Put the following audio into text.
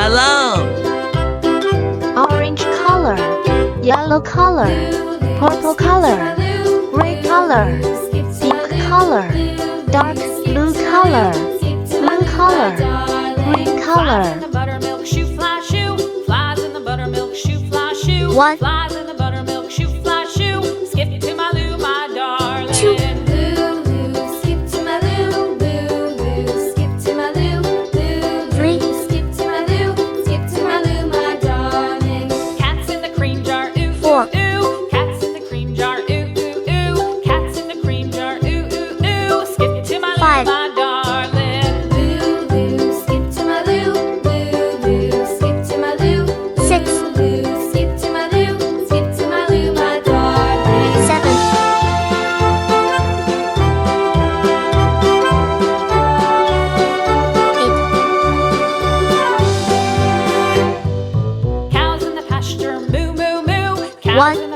along. Orange color, yellow color, purple color, red color, pink color, dark blue color, blue color, green color. Flies in the buttermilk shoe fly shoe. Flies in the buttermilk shoe fly shoe. One. Flies in the buttermilk shoe fly shoe. Skip to my Lou, my darling. Two. Lou, Lou, skip to my Lou. Lou, Lou, skip to my Lou. Lou, Three. skip to my Lou. Skip to my Lou, my darling. Cats in the cream jar, ooh, Four. ooh, ooh. Cats in the cream jar, ooh, ooh, ooh. Cats in the cream jar, ooh, ooh, ooh. Skip to my Lou, Five. my darling. Lou, Lou, skip to my Lou. Lou, Lou, skip to my Lou. Six. Lou, skip to my Lou. Skip to my Lou, my darling. Seven. Cows in the pasture, moo, moo, moo. Cows One. in the